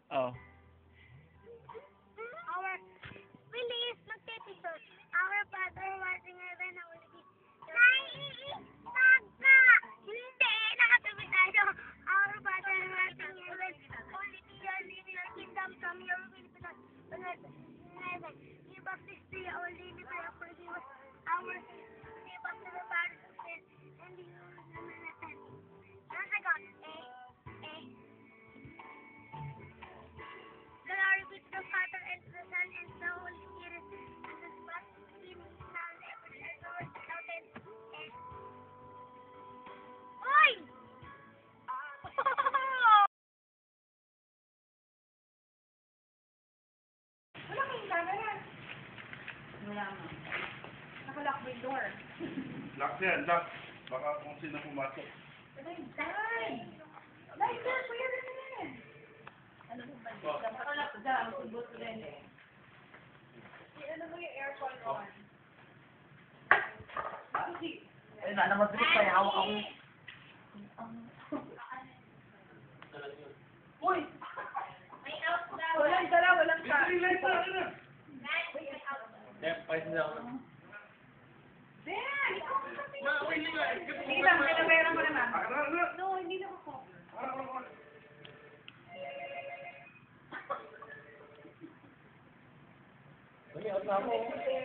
Oh. Our Bilis, magte-episode. Our Father who art in heaven, hallowed be. Naiiipag ka! Hindi! Nakatabi tayo. Our Father who art in heaven, hallowed be your name, your kingdom come, your will be done on earth as in heaven. Give us this day our daily bread, forgive us our sins. Give us the burdens of sin, and lead us not into temptation. Once I got Glory be to the Father, and to the Son, and to the Holy Spirit, as it was in the beginning, now and ever, and ever, without end. Oy! Wala kang camera. Wala mo. Nakalock the door. Lock yan, lock. Baka kung sino pumasok. Day! Lighter, kuya rin yan. Ano mo ba? Nakalock down. Subot rin eh. Ano mo yung aircon on? Eh, na naman trip kaya hawak ako. Uy! Walang dala, walang ka. Ben! Hindi lang, pinabera mo naman. No, hindi lang ako.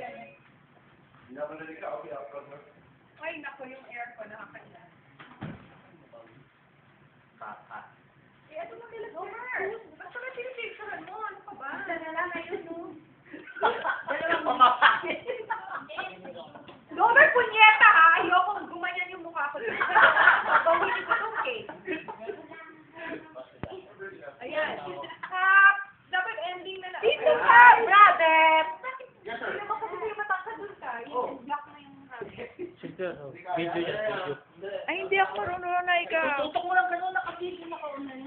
Hindi naman narinig ka, okay, upload mo. Ay, naku, yung aircon nakakaya. Eh, ano mo nila? Homer! Ba't ka na pinipicturean mo? Ano ka ba? Isa na lang, ayun mo. Homer, punyeta ha! Ayokong gumanyan yung mukha ko. Pagawin ko itong cake. Ayan. Dapat ending na lang. Dito ka, brother! Yes, sir. Ano ba kasi kayo matangka dun ka? Yung block na yung rabbit. Video yan, video. Ay, hindi ako marunong na ikaw. Tutok mo lang gano'n, nakasisi na ka unan.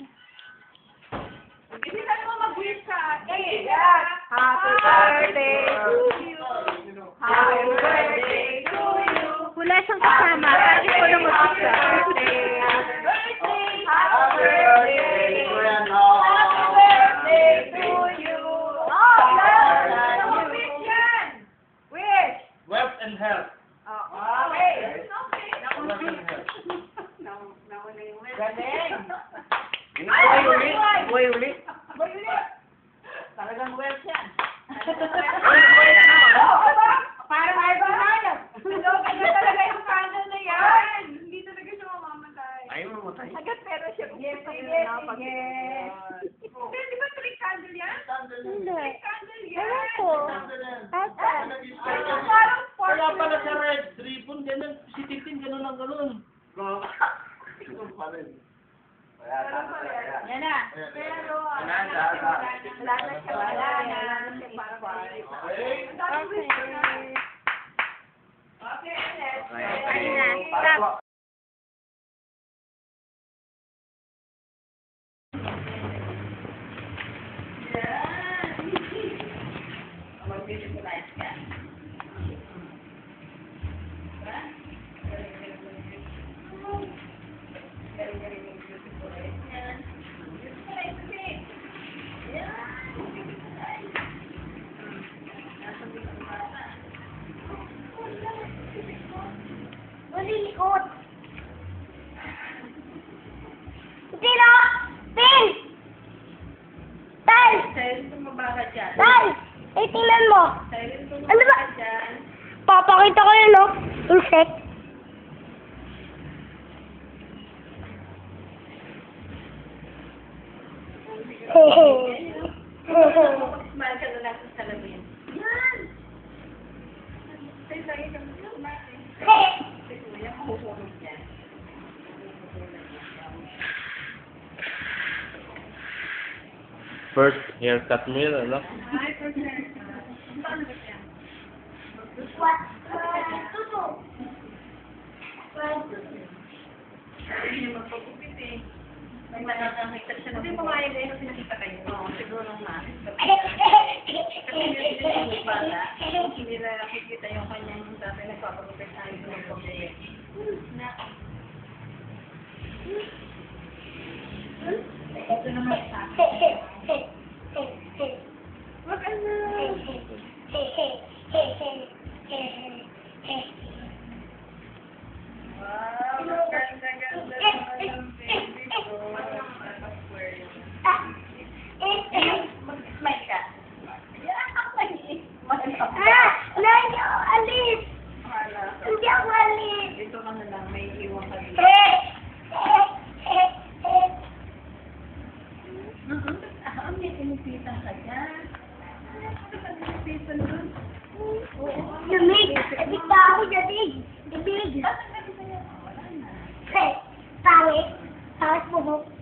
Hindi na mo mag-wish ka. Eh, happy birthday to you. Happy birthday to you. Wala siyang kasama. Kasi ko na mag-wish ka. Happy birthday. Happy birthday to yan, oh. Happy birthday to you. Oh, wish yan. Wish. Wealth and health. Okay. Wealth and health. Galing. Buhay ulit. Buhay ulit. Boy, ulit. Talagang wealth yan. Parang Ivan Ryan. Hello, kanya talaga yung candle na yan. Hindi talaga siya mamamatay. Ayaw mo matay. Agad pero siya. Yes. Di ba trick candle yan? Hindi. Trick candle yan. Ewan ko. Ata. Parang Kaya pala sa fortune. red ribbon, ganun. Si Titin, ganun ang ganun. Ganun pa rin. Yan na. Pero, wala na siya. Parang Okay. Okay, let's Ayun na. Stop. Mag-visualize ka. Malilikot. Sino? Phil! Tal! Silent tumaba ka dyan. Tal! Eh, tingnan mo. Silent Ano tumaba ba? ka dyan. Papakita ko yun, no? Insect. Smile ka na lang sa salamin. Yan! Say tayo ka smile. Si Kuya, mahuhulog yan. First haircut mo yun, ano? Hi, President. Paano ba yan? What? Tuto. Hindi niya magpagupit eh. May mananakita siya. Hindi pumayag eh kasi nakita kayo. Oo, siguro nga. Kasi hindi bata. Hindi na nakikita yung kanyang dati nagpapagupit na ito ng pagupit. Na. Ito naman sa akin. ganda-ganda naman ng baby ko. Mag-smile ka. Nanyo, alis! Hala. Hindi ako alis! Dito ka na lang, may iwan ka dito. May tinipita ka dyan. Ano ka tinipita doon? Lamig! Lamig na ako dyan, Lamig! Bakit ka dito yan? Wala na. Pangit! Pangit mo.